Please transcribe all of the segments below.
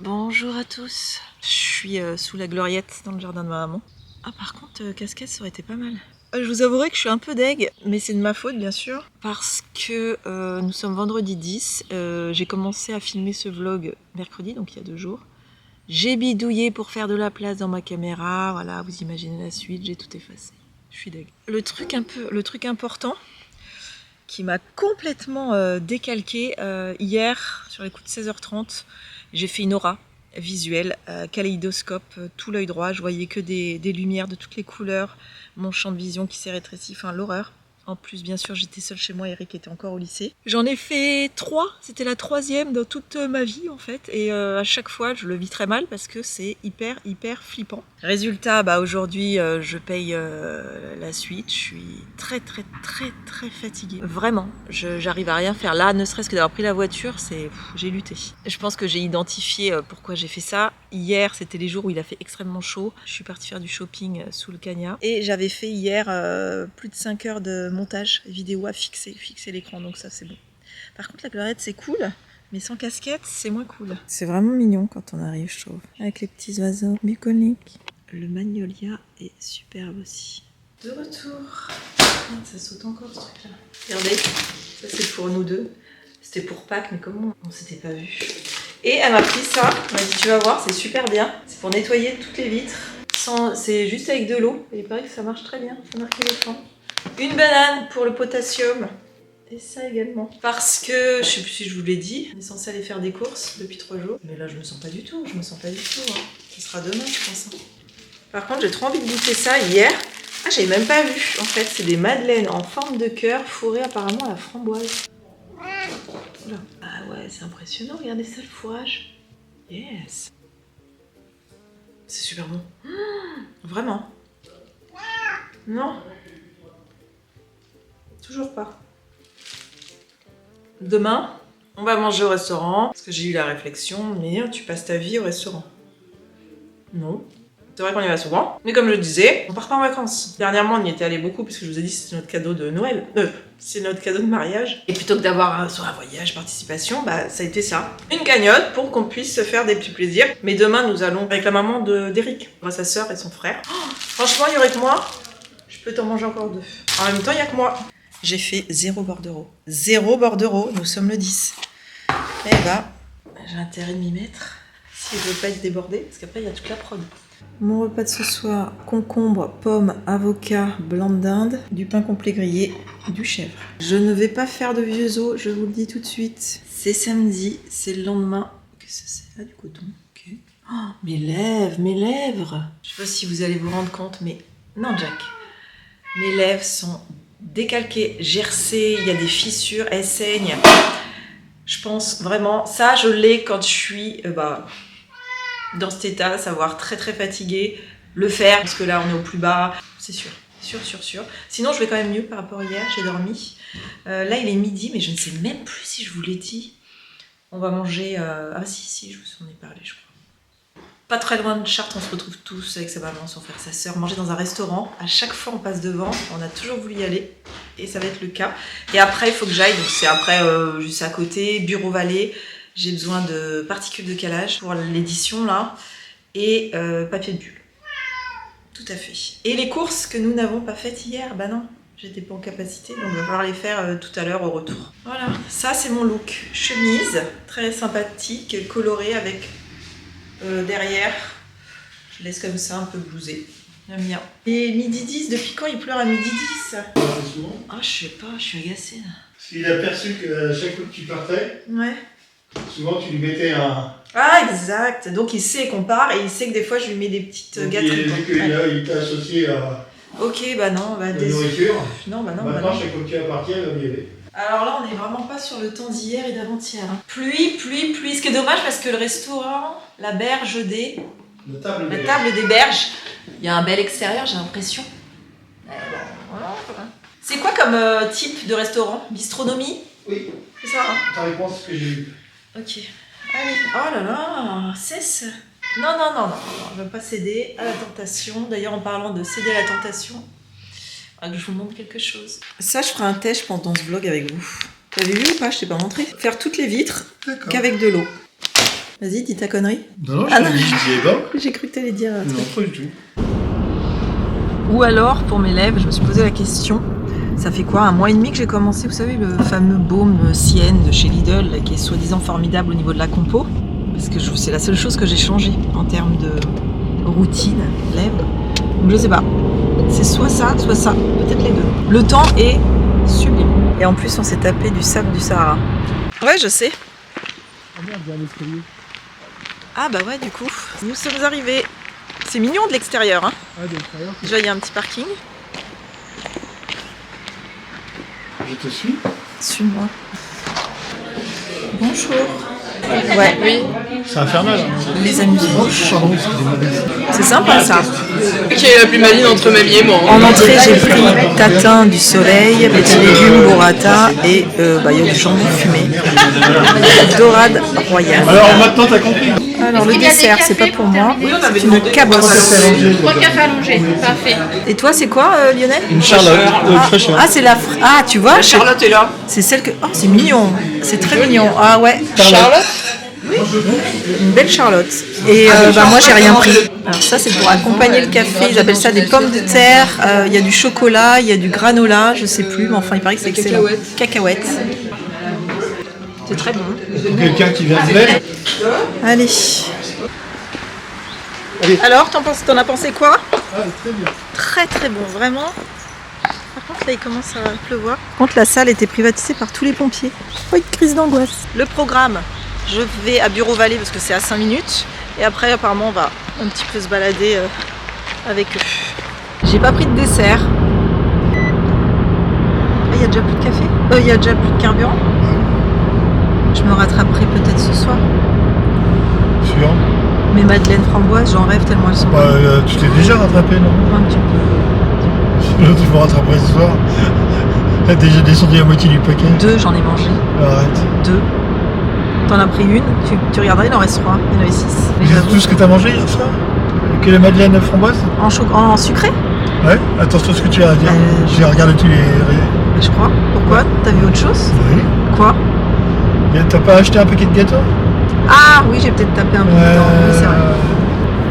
Bonjour à tous. Je suis sous la gloriette dans le jardin de ma maman. Ah par contre, casquette ça aurait été pas mal. Je vous avouerai que je suis un peu deg, mais c'est de ma faute bien sûr. Parce que nous sommes vendredi 10. J'ai commencé à filmer ce vlog mercredi, donc il y a 2 jours. J'ai bidouillé pour faire de la place dans ma caméra. Voilà, vous imaginez la suite, j'ai tout effacé. Je suis deg. Le truc important qui m'a complètement décalqué hier, sur les coups de 16h30, j'ai fait une aura visuelle, kaléidoscope, tout l'œil droit, je voyais que des lumières de toutes les couleurs, mon champ de vision qui s'est rétréci, enfin l'horreur. En plus, bien sûr, j'étais seule chez moi, Eric était encore au lycée. J'en ai fait 3, c'était la 3e dans toute ma vie en fait, et à chaque fois je le vis très mal parce que c'est hyper flippant. Résultat, aujourd'hui je paye la suite, je suis très fatiguée. Vraiment, j'arrive à rien faire. Là, ne serait-ce que d'avoir pris la voiture, j'ai lutté. Je pense que j'ai identifié pourquoi j'ai fait ça. Hier, c'était les jours où il a fait extrêmement chaud. Je suis partie faire du shopping sous le Cagna. Et j'avais fait hier plus de 5 heures de montage vidéo à fixer l'écran, donc ça c'est bon. Par contre, la gloriette c'est cool, mais sans casquette, c'est moins cool. C'est vraiment mignon quand on arrive, je trouve. Avec les petits oiseaux bucoliques. Le magnolia est superbe aussi. De retour. Ça saute encore ce truc là. Regardez, ça c'est pour nous deux. C'était pour Pâques, mais comment on s'était pas vu. Et elle m'a pris ça, elle m'a dit tu vas voir, c'est super bien. C'est pour nettoyer toutes les vitres. C'est juste avec de l'eau. Et il paraît que ça marche très bien, ça marque l'éléphant. Une banane pour le potassium. Et ça également. Parce que, je sais plus si je vous l'ai dit, on est censé aller faire des courses depuis 3 jours. Mais là je me sens pas du tout, Hein. Ce sera demain je pense. Par contre j'ai trop envie de goûter ça hier. Ah j'avais même pas vu. En fait c'est des madeleines en forme de cœur fourrées apparemment à la framboise. Oula. Ah ouais c'est impressionnant, regardez ça le fourrage. Yes. C'est super bon. Vraiment. Non. Toujours pas. Demain, on va manger au restaurant. Parce que j'ai eu la réflexion, mais tu passes ta vie au restaurant. Non. C'est vrai qu'on y va souvent. Mais comme je le disais, on part pas en vacances. Dernièrement, on y était allé beaucoup, parce que je vous ai dit c'était notre cadeau de Noël. C'est notre cadeau de mariage. Et plutôt que d'avoir soit un voyage, participation, ça a été ça. Une cagnotte pour qu'on puisse se faire des petits plaisirs. Mais demain, nous allons avec la maman d'Eric, sa sœur et son frère. Oh, franchement, il y aurait que moi. Je peux t'en manger encore 2. En même temps, il y a que moi. J'ai fait 0 bordereau. 0 bordereau, nous sommes le 10. Eh j'ai intérêt de m'y mettre. Si je veux pas être débordée, parce qu'après, il y a toute la prod. Mon repas de ce soir, concombre, pommes, avocat, blanc de dinde, du pain complet grillé, du chèvre. Je ne vais pas faire de vieux os, je vous le dis tout de suite. C'est samedi, c'est le lendemain. Qu'est-ce que c'est là, du coton? Ok. Oh, mes lèvres. Je sais pas si vous allez vous rendre compte, mais... Non, Jack. Mes lèvres sont décalquées, gercées, il y a des fissures, elles saignent. Je pense vraiment... Ça, je l'ai quand je suis... dans cet état, savoir très fatiguée, le faire, parce que là on est au plus bas, c'est sûr. Sinon je vais quand même mieux par rapport à hier, j'ai dormi. Là il est midi, mais je ne sais même plus si je vous l'ai dit. On va manger... Ah si, je vous en ai parlé je crois. Pas très loin de Chartres, on se retrouve tous avec sa maman, son frère, sa soeur, manger dans un restaurant. À chaque fois on passe devant, on a toujours voulu y aller, et ça va être le cas. Et après il faut que j'aille, donc c'est après juste à côté, Bureau Vallée. J'ai besoin de particules de calage pour l'édition là et papier de bulle. Tout à fait. Et les courses que nous n'avons pas faites hier, non, j'étais pas en capacité, donc on va falloir les faire tout à l'heure au retour. Voilà, ça c'est mon look. Chemise, très sympathique, colorée avec derrière, je laisse comme ça un peu blousé. J'aime bien. Et midi 10, depuis quand il pleure à midi 10? Ah, je sais pas, je suis agacée là. Parce qu'il a perçu que chaque fois que tu partais, ouais. Souvent tu lui mettais un... Ah exact, donc il sait qu'on part et il sait que des fois je lui mets des petites gâteries. Il t'a associé à ok, non, la nourriture. Non, Maintenant, chaque fois que tu vas partir, il va y aller. Alors là, on n'est vraiment pas sur le temps d'hier et d'avant-hier. Hein. Pluie, ce qui est dommage parce que le restaurant, la berge des... La table des berges, il y a un bel extérieur, j'ai l'impression. Voilà. C'est quoi comme type de restaurant? Bistronomie? Oui. C'est ça, hein? Ta réponse, c'est ce que j'ai eu. Ok. Allez. Oh là là, cesse. Non, je ne veux pas céder à la tentation. D'ailleurs, en parlant de céder à la tentation, je vous montre quelque chose. Ça, je ferai un test pendant ce vlog avec vous. T'avais vu ou pas? Je t'ai pas montré. Faire toutes les vitres qu'avec de l'eau. Vas-y, dis ta connerie. Non, Ah non. je disais pas. J'ai cru que t'allais dire... Non, pas du tout. Ou alors, pour mes lèvres, je me suis posé la question, ça fait quoi, 1 mois et demi que j'ai commencé, vous savez, le fameux baume Sienne de chez Lidl, là, qui est soi-disant formidable au niveau de la compo, parce que c'est la seule chose que j'ai changé en termes de routine, lèvres. Donc je sais pas, c'est soit ça, peut-être les deux. Le temps est sublime. Et en plus, on s'est tapé du sable du Sahara. Ouais, je sais. Ah merde, il y a un escalier. Ah bah ouais, du coup, nous sommes arrivés. C'est mignon de l'extérieur, hein. Ah, de l'extérieur. Déjà, il y a un petit parking. Je te suis. Suis-moi. Bonjour. Ouais, oui. C'est infernal. Hein. Les amis. Pardon, excusez-moi. C'est sympa ça. Qui est la plus maline entre mamie et moi. En entrée, j'ai pris tatin du soleil, petits légumes, burrata et il y a du jambon fumé. Dorade royale. Alors maintenant, t'as compris. Alors le dessert, c'est pas pour moi. C'est une cabosse. 3 cafés allongés, parfait. Et toi, c'est quoi, Lionel? Une Charlotte. Fraîcheur. Ah, c'est la... Ah, tu vois, Charlotte est là. c'est celle que... Oh, c'est mignon. C'est très mignon. Ah ouais. Charlotte. Une belle Charlotte. Et moi j'ai rien pris. Alors ça c'est pour accompagner le café, ils appellent ça des pommes de terre, il y a du chocolat, il y a du granola, je sais plus, mais enfin il paraît que c'est excellent. Cacahuètes. C'est très bon. Pour quelqu'un qui vient de l'Est. Allez. Alors t'en as pensé quoi? Ah, très bien. Très très bon, vraiment. Par contre là il commence à pleuvoir. Par contre la salle était privatisée par tous les pompiers. Oh, une crise d'angoisse. Le programme. Je vais à Bureau Vallée parce que c'est à 5 minutes. Et après, apparemment, on va un petit peu se balader avec eux. J'ai pas pris de dessert. Il y a déjà plus de café. Il y a déjà plus de carburant. Je me rattraperai peut-être ce soir. Sûr. Mes madeleines framboises, j'en rêve tellement elles sont Bah, tu t'es déjà rattrapé, non? un petit peu. Sinon, tu me rattraperais ce soir. T'as déjà descendu la moitié du paquet. 2, j'en ai mangé. Arrête. 2. T'en as pris une, tu regarderas, il en reste 3. Il y en avait 6. C'est tout ce que t'as mangé hier soir? Que les madeleines framboises? En sucré? Ouais, attention à ce que tu as à dire. J'ai regardé tous les... Je crois. Pourquoi? T'as vu autre chose? Oui. Quoi? T'as pas acheté un paquet de gâteaux? Ah oui, j'ai peut-être tapé un peu dedans. Oui, c'est vrai.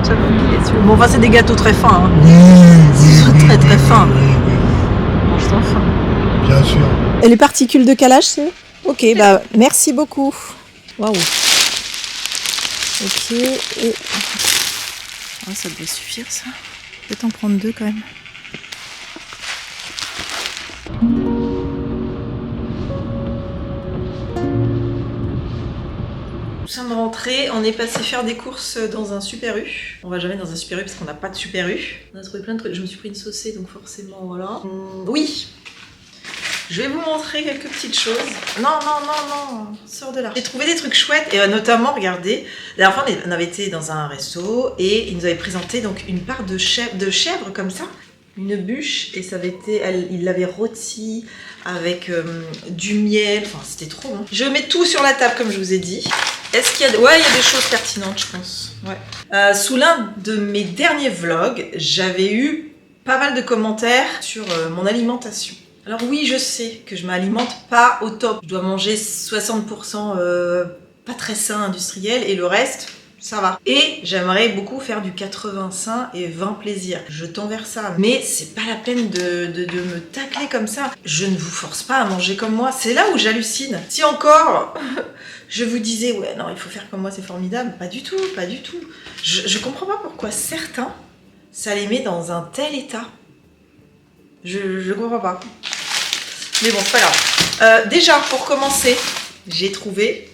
J'avais oublié celui-là. Bon, enfin, c'est des gâteaux très fins. Hein. Oui, Très, très fin. Oui. Mange sans faim. Bien sûr. Et les particules de calage, c'est? Ok, bah merci beaucoup. Waouh. Ok, et... Ah, ça doit suffire, ça. Peut-être en prendre 2 quand même. Nous sommes rentrés, on est passé faire des courses dans un Super U. On va jamais dans un Super U parce qu'on n'a pas de Super U. On a trouvé plein de trucs. Je me suis pris une saucée, donc forcément, voilà. Oui. Je vais vous montrer quelques petites choses. Non, sors de là. J'ai trouvé des trucs chouettes et notamment, regardez, la dernière fois on avait été dans un resto et ils nous avaient présenté donc une part de chèvre comme ça, une bûche, et ça avait été, il l'avait rôti avec du miel, enfin c'était trop bon. Je mets tout sur la table comme je vous ai dit. Est-ce qu'il y a... Ouais, il y a des choses pertinentes, je pense. Ouais. Sous l'un de mes derniers vlogs, j'avais eu pas mal de commentaires sur mon alimentation. Alors oui, je sais que je m'alimente pas au top. Je dois manger 60% pas très sain industriel et le reste, ça va. Et j'aimerais beaucoup faire du 80 sain et 20 plaisir. Je tends vers ça. Mais c'est pas la peine de me tacler comme ça. Je ne vous force pas à manger comme moi. C'est là où j'hallucine. Si encore je vous disais, ouais, non, il faut faire comme moi, c'est formidable. Pas du tout, pas du tout. Je comprends pas pourquoi certains, ça les met dans un tel état. Je comprends pas. Mais bon, c'est pas grave. Déjà, pour commencer, j'ai trouvé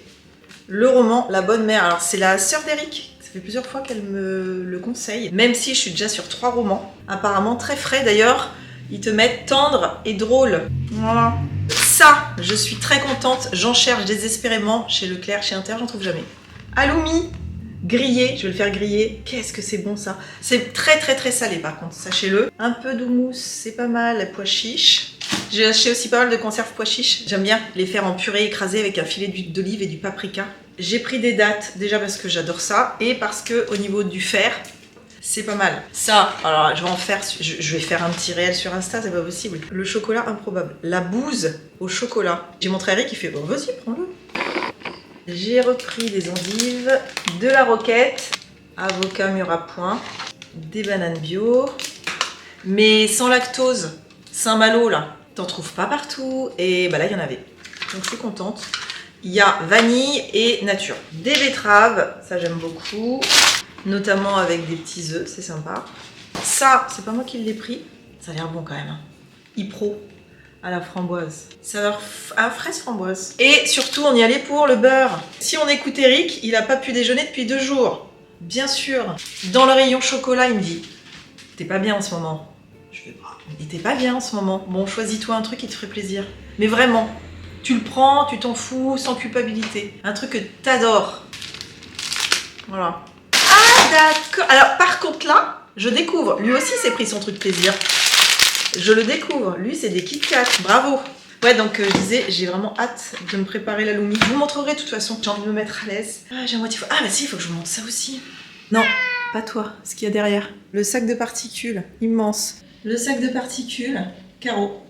le roman La Bonne Mère. Alors, c'est la sœur d'Eric. Ça fait plusieurs fois qu'elle me le conseille. Même si je suis déjà sur 3 romans. Apparemment très frais. D'ailleurs, ils te mettent tendre et drôle. Voilà. Ça, je suis très contente. J'en cherche désespérément chez Leclerc, chez Inter, j'en trouve jamais. Halloumi. Grillé, je vais le faire griller. Qu'est-ce que c'est bon ça. C'est très très très salé par contre, sachez-le. Un peu d'houmous, c'est pas mal, la pois chiche. J'ai acheté aussi pas mal de conserves pois chiches. J'aime bien les faire en purée écrasée avec un filet d'huile d'olive et du paprika. J'ai pris des dattes, déjà parce que j'adore ça, et parce que au niveau du fer, c'est pas mal. Ça, alors je vais en faire, je vais faire un petit réel sur Insta, c'est pas possible. Le chocolat improbable. La bouse au chocolat. J'ai montré à Eric, il fait, bon vas-y, prends-le. J'ai repris des endives, de la roquette, avocat mûr à point, des bananes bio, mais sans lactose. Saint-Malo là, t'en trouves pas partout et bah là il y en avait. Donc je suis contente. Il y a vanille et nature. Des betteraves, ça j'aime beaucoup, notamment avec des petits œufs, c'est sympa. Ça, c'est pas moi qui l'ai pris, ça a l'air bon quand même. Hein. Ypro à la framboise, saveur à fraise framboise. Et surtout, on y allait pour le beurre. Si on écoute Eric, il a pas pu déjeuner depuis 2 jours. Bien sûr. Dans le rayon chocolat, il me dit « T'es pas bien en ce moment ?» Je fais bah, « Il t'es pas bien en ce moment. Bon, choisis-toi un truc qui te ferait plaisir. Mais vraiment, tu le prends, tu t'en fous, sans culpabilité. Un truc que t'adores. » Voilà. Ah d'accord. Alors par contre là, je découvre. Lui aussi s'est pris son truc plaisir. Je le découvre. Lui c'est des Kit Kat. Bravo. Ouais donc je disais, j'ai vraiment hâte de me préparer la Lumi. Je vous montrerai de toute façon. J'ai envie de me mettre à l'aise. Ah j'ai à moitié. Ah bah si, il faut que je vous montre ça aussi. Non, pas toi. Ce qu'il y a derrière. Le sac de particules. Immense. Le sac de particules. Carreau.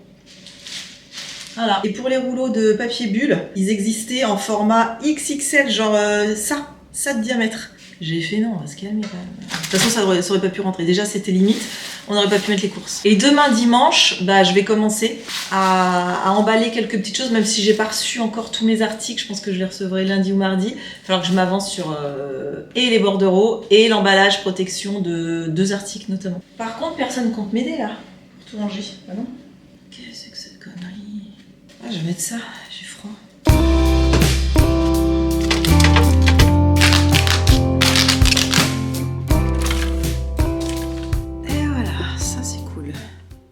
Voilà. Et pour les rouleaux de papier bulle, ils existaient en format XXL, genre ça de diamètre. J'ai fait non, on va se calmer quand même. De toute façon, ça aurait pas pu rentrer. Déjà, c'était limite. On n'aurait pas pu mettre les courses. Et demain, dimanche, bah, je vais commencer à emballer quelques petites choses, même si j'ai pas reçu encore tous mes articles. Je pense que je les recevrai lundi ou mardi. Il va falloir que je m'avance sur et les bordereaux et l'emballage protection de 2 articles notamment. Par contre, personne compte m'aider là pour tout ranger. Ah non? Qu'est-ce que cette connerie? Ah, je vais mettre ça. J'ai froid.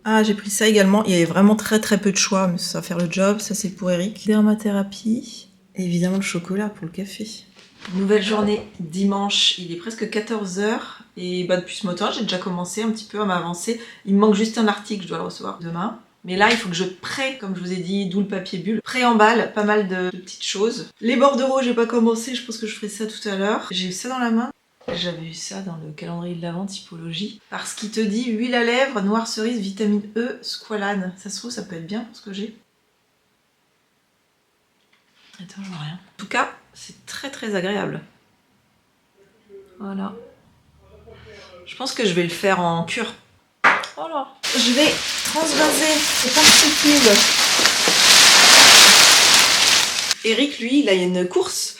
Ah, j'ai pris ça également. Il y avait vraiment très peu de choix, mais ça va faire le job. Ça, c'est pour Eric. Dermathérapie. Et évidemment, le chocolat pour le café. Nouvelle journée, dimanche. Il est presque 14h. Et bah, depuis ce matin, j'ai déjà commencé un petit peu à m'avancer. Il me manque juste un article, je dois le recevoir demain. Mais là, il faut que je comme je vous ai dit, d'où le papier bulle. Pré-emballe pas mal de petites choses. Les bordereaux, j'ai pas commencé. Je pense que je ferai ça tout à l'heure. J'ai eu ça dans la main. J'avais eu ça dans le calendrier de l'Avent typologie. Parce qu'il te dit huile à lèvres, noire cerise, vitamine E, squalane. Ça se trouve, ça peut être bien pour ce que j'ai. Attends, je vois rien. En tout cas, c'est très agréable. Voilà. Je pense que je vais le faire en cure. Voilà. Je vais transvaser ces particules. Eric, lui, il a une course.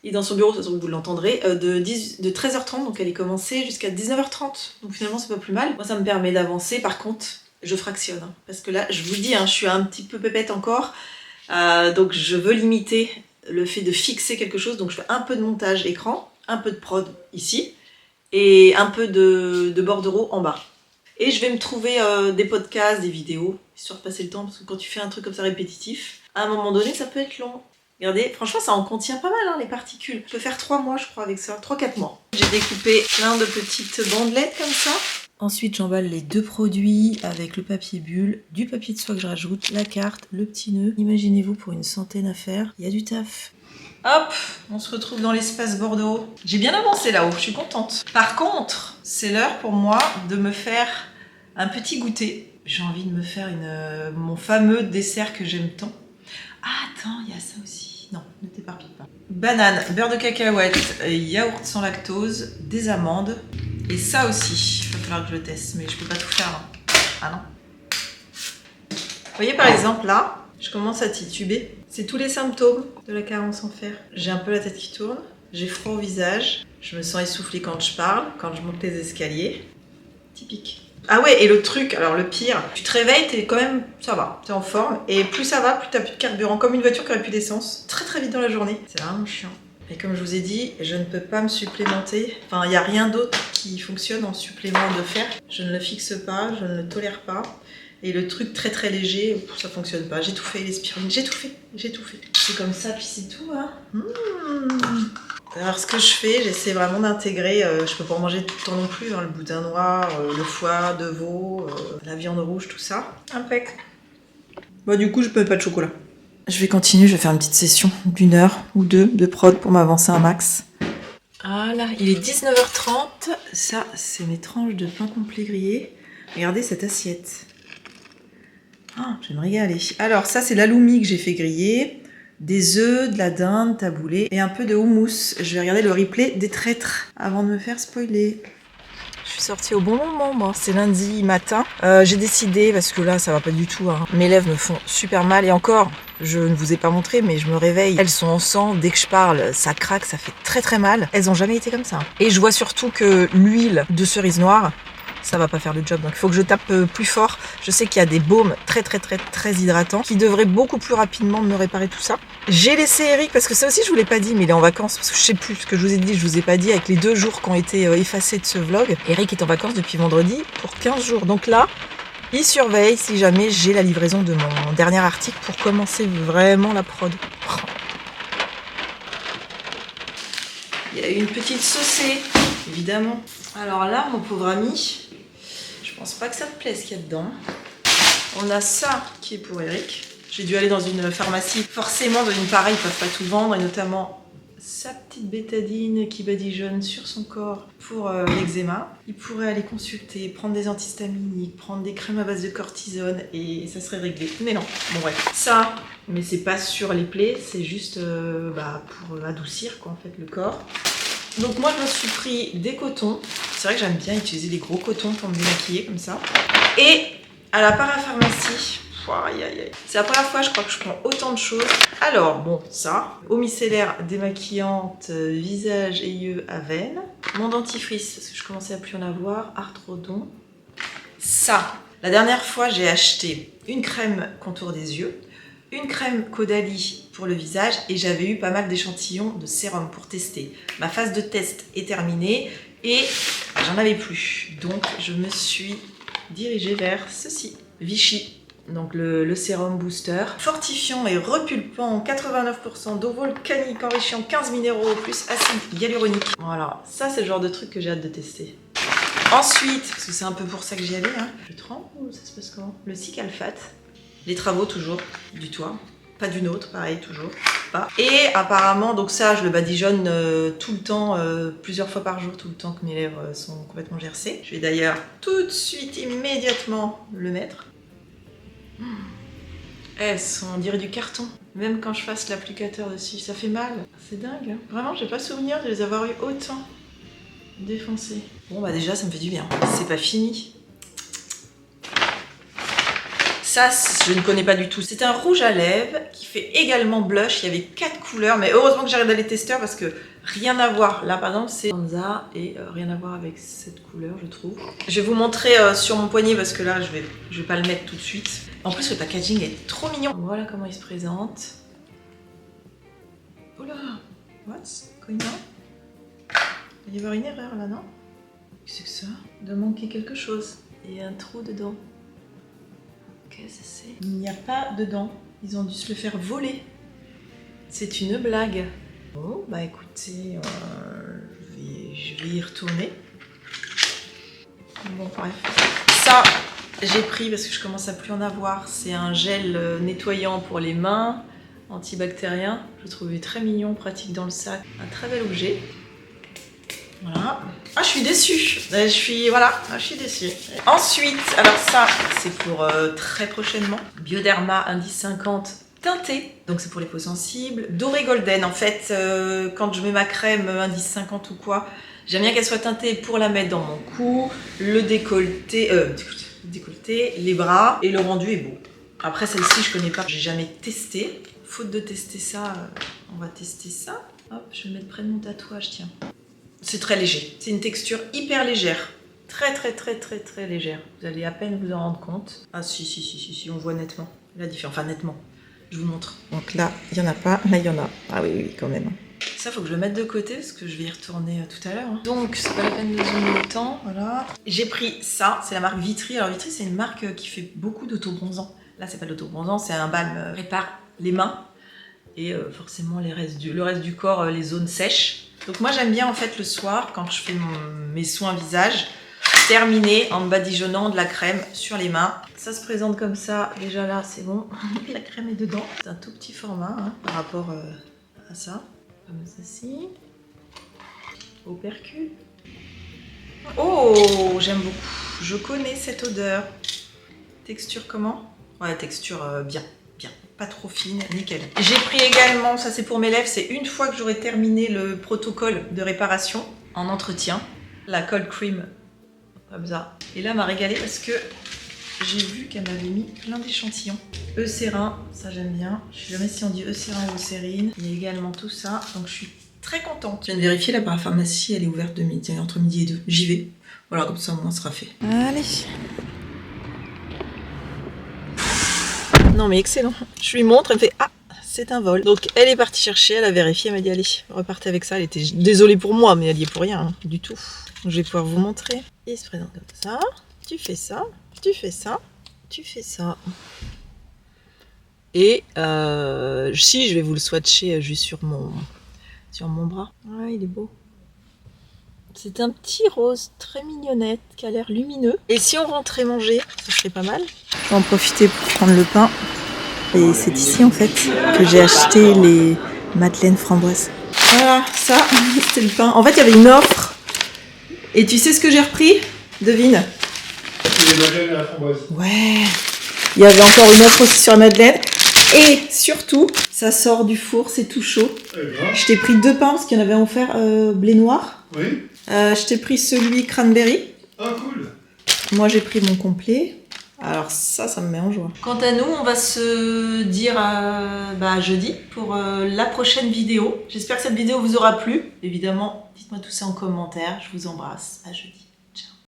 Il est dans son bureau, de toute façon vous l'entendrez, de 13h30, donc elle est commencée jusqu'à 19h30. Donc finalement c'est pas plus mal. Moi ça me permet d'avancer, par contre je fractionne. Hein, parce que là, je vous dis, hein, je suis un petit peu pépette encore. Donc je veux limiter le fait de fixer quelque chose. Donc je fais un peu de montage écran, un peu de prod ici, et un peu de bordereau en bas. Et je vais me trouver des podcasts, des vidéos, histoire de passer le temps, parce que quand tu fais un truc comme ça répétitif, à un moment donné ça peut être long. Regardez, franchement ça en contient pas mal hein, les particules. Je peux faire 3 mois je crois avec ça, 3-4 mois. J'ai découpé plein de petites bandelettes comme ça. Ensuite j'emballe les 2 produits avec le papier bulle, du papier de soie que je rajoute, la carte, le petit nœud. Imaginez-vous pour une centaine à faire, il y a du taf. Hop, on se retrouve dans l'espace Bordeaux. J'ai bien avancé là-haut, je suis contente. Par contre, c'est l'heure pour moi de me faire un petit goûter. J'ai envie de me faire mon fameux dessert que j'aime tant. Ah attends, il y a ça aussi. Non, ne t'éparpille pas. Banane, beurre de cacahuète, yaourt sans lactose, des amandes. Et ça aussi, il va falloir que je le teste, mais je peux pas tout faire. Hein. Ah non. Vous voyez par exemple là, je commence à tituber. C'est tous les symptômes de la carence en fer. J'ai un peu la tête qui tourne, j'ai froid au visage, je me sens essoufflée quand je parle, quand je monte les escaliers. Typique. Ah ouais, et le truc, alors le pire, tu te réveilles, t'es quand même, ça va, t'es en forme, et plus ça va, plus t'as plus de carburant, comme une voiture qui aurait plus d'essence, très vite dans la journée. C'est vraiment chiant. Et comme je vous ai dit, je ne peux pas me supplémenter, enfin il n'y a rien d'autre qui fonctionne en supplément de fer. Je ne le fixe pas, je ne le tolère pas. Et le truc très léger, ça fonctionne pas. J'ai tout fait, les spiruline, j'ai tout fait. C'est comme ça, puis c'est tout, hein. Alors ce que je fais, j'essaie vraiment d'intégrer, je peux pas en manger tout le temps non plus, hein, le boudin noir, le foie de veau, la viande rouge, tout ça. Impec. Bah du coup, je peux pas de chocolat. Je vais continuer, je vais faire une petite session d'1 heure ou 2 de prod pour m'avancer un max. Voilà, il est 19h30. Ça, c'est mes tranches de pain complet grillé. Regardez cette assiette. Ah, je vais me régaler. Alors ça, c'est l'aloumi que j'ai fait griller. des œufs, de la dinde taboulée et un peu de houmous. Je vais regarder le replay des traîtres avant de me faire spoiler. Je suis sortie au bon moment, moi. C'est lundi matin. J'ai décidé, parce que là, ça va pas du tout. Hein. Mes lèvres me font super mal. Et encore, je ne vous ai pas montré, mais je me réveille. Elles sont en sang. Dès que je parle, ça craque, ça fait très très mal. Elles ont jamais été comme ça. Et je vois surtout que l'huile de cerise noire, ça va pas faire le job. Donc il faut que je tape plus fort. Je sais qu'il y a des baumes très hydratants qui devraient beaucoup plus rapidement me réparer tout ça. J'ai laissé Eric, parce que ça aussi je vous l'ai pas dit, mais il est en vacances, parce que je sais plus ce que je vous ai dit, je vous ai pas dit, avec les 2 jours qui ont été effacés de ce vlog. Eric est en vacances depuis vendredi pour 15 jours. Donc là, il surveille si jamais j'ai la livraison de mon dernier article pour commencer vraiment la prod. Il y a eu une petite saucée, évidemment. Alors là, mon pauvre ami, je pense pas que ça te plaise ce qu'il y a dedans. On a ça qui est pour Eric. J'ai dû aller dans une pharmacie. Forcément, dans une pareille, ils peuvent pas tout vendre, et notamment sa petite bétadine qui badigeonne sur son corps pour l'eczéma. Il pourrait aller consulter, prendre des antihistaminiques, prendre des crèmes à base de cortisone et ça serait réglé. Mais non, bon bref. Ça, mais c'est pas sur les plaies, c'est juste pour adoucir quoi, en fait, le corps. Donc moi, je me suis pris des cotons. C'est vrai que j'aime bien utiliser des gros cotons pour me démaquiller comme ça. Et à la parapharmacie, c'est la première fois, je crois, que je prends autant de choses. Alors, bon, ça. Eau micellaire démaquillante, visage et yeux à veine. Mon dentifrice, parce que je commençais à plus en avoir. Arthrodon. Ça. La dernière fois, j'ai acheté une crème contour des yeux, une crème Caudalie pour le visage et j'avais eu pas mal d'échantillons de sérum pour tester. Ma phase de test est terminée et j'en avais plus. Donc, je me suis dirigée vers ceci. Vichy. Donc le sérum booster. Fortifiant et repulpant, 89% d'eau volcanique enrichant 15 minéraux plus acide hyaluronique. Voilà, ça c'est le genre de truc que j'ai hâte de tester. Ensuite, parce que c'est un peu pour ça que j'y allais, hein, je trempe ou ça se passe comment? Le Cicalfate. Les travaux toujours, du toit. Pas d'une autre, pareil, toujours. Pas. Et apparemment, donc ça, je le badigeonne tout le temps, plusieurs fois par jour, tout le temps que mes lèvres sont complètement gercées. Je vais d'ailleurs tout de suite, immédiatement, le mettre. Elles sont, on dirait du carton. Même quand je fasse l'applicateur dessus, ça fait mal. C'est dingue. Hein. Vraiment, j'ai pas souvenir de les avoir eu autant défoncés. Bon, bah déjà, ça me fait du bien. C'est pas fini. Ça, je ne connais pas du tout. C'est un rouge à lèvres qui fait également blush. Il y avait 4 couleurs, mais heureusement que j'ai regardé les testeurs parce que rien à voir. Là, par exemple, c'est Sansa et rien à voir avec cette couleur, je trouve. Je vais vous montrer sur mon poignet parce que là, je vais pas le mettre tout de suite. En plus, le packaging est trop mignon. Voilà comment il se présente. Oh là, what's going on? Il va y avoir une erreur là, non? Qu'est-ce que c'est que ça? Il doit manquer quelque chose. Il y a un trou dedans. Qu'est-ce que c'est? Il n'y a pas dedans. Ils ont dû se le faire voler. C'est une blague. Bon, bah écoutez, je vais y retourner. Bon, bref. Ça, j'ai pris parce que je commence à plus en avoir. C'est un gel nettoyant pour les mains, antibactérien. Je le trouvais très mignon, pratique dans le sac. Un très bel objet. Voilà. Ah, je suis déçue. Je suis déçue. Ensuite, alors ça, c'est pour très prochainement. Bioderma Indice 50 teinté. Donc c'est pour les peaux sensibles. Doré Golden. En fait, quand je mets ma crème Indice 50 ou quoi, j'aime bien qu'elle soit teintée pour la mettre dans mon cou, le décolleté, les bras, et le rendu est beau. Après, celle-ci, je connais pas. J'ai jamais testé. Faute de tester ça, on va tester ça. Hop, je vais le mettre près de mon tatouage, tiens. C'est très léger. C'est une texture hyper légère. Très légère. Vous allez à peine vous en rendre compte. Ah si, on voit nettement la différence. Enfin nettement. Je vous montre. Donc là, il n'y en a pas. Là, il y en a. Ah oui, quand même. Ça, faut que je le mette de côté parce que je vais y retourner tout à l'heure. Hein. Donc, c'est pas la peine de zoomer autant. Voilà. J'ai pris ça. C'est la marque Vitry. Alors, Vitry, c'est une marque qui fait beaucoup d'autobronzant. Là, c'est pas de l'autobronzant. C'est un balme répare les mains. Et forcément, le reste du corps, les zones sèches. Donc moi j'aime bien en fait le soir quand je fais mes soins visage terminer en me badigeonnant de la crème sur les mains. Ça se présente comme ça, déjà là c'est bon, la crème est dedans. C'est un tout petit format hein, par rapport à ça, comme ceci. Opercule. Oh, j'aime beaucoup, je connais cette odeur. Texture comment? Ouais, texture bien. pas trop fine, nickel. J'ai pris également, ça c'est pour mes lèvres, c'est une fois que j'aurai terminé le protocole de réparation en entretien, la cold cream, comme ça. Et là, elle m'a régalé parce que j'ai vu qu'elle m'avait mis plein d'échantillons. Eucérin, ça j'aime bien. Je sais jamais si on dit Eucérin ou Eucérine. Il y a également tout ça, donc je suis très contente. Je viens de vérifier, la parapharmacie, elle est ouverte de midi, entre midi et 2. J'y vais. Voilà, comme ça au moins, ça sera fait. Allez. Non mais excellent. Je lui montre, elle me fait « Ah, c'est un vol ». Donc elle est partie chercher, elle a vérifié, elle m'a dit « Allez, repartez avec ça ». Elle était désolée pour moi, mais elle y est pour rien, hein, du tout. Donc je vais pouvoir vous montrer. Il se présente comme ça. Tu fais ça, tu fais ça, tu fais ça. Et si je vais vous le swatcher juste sur mon bras. Ouais, il est beau. C'est un petit rose très mignonnette qui a l'air lumineux. Et si on rentrait manger, ça serait pas mal. Je vais en profiter pour prendre le pain. Et c'est ici en fait que j'ai acheté les madeleines framboises. Voilà, ça, c'était le pain. En fait, il y avait une offre. Et tu sais ce que j'ai repris? Devine. Les madeleines à la framboise. Ouais. Il y avait encore une offre aussi sur la madeleine. Et surtout, ça sort du four, c'est tout chaud. Je t'ai pris 2 pains parce qu'il y en avait offert blé noir. Oui. Je t'ai pris celui cranberry. Ah, cool. Moi, j'ai pris mon complet. Alors ça me met en joie. Quant à nous, on va se dire jeudi pour la prochaine vidéo. J'espère que cette vidéo vous aura plu. Évidemment, dites-moi tout ça en commentaire. Je vous embrasse. À jeudi.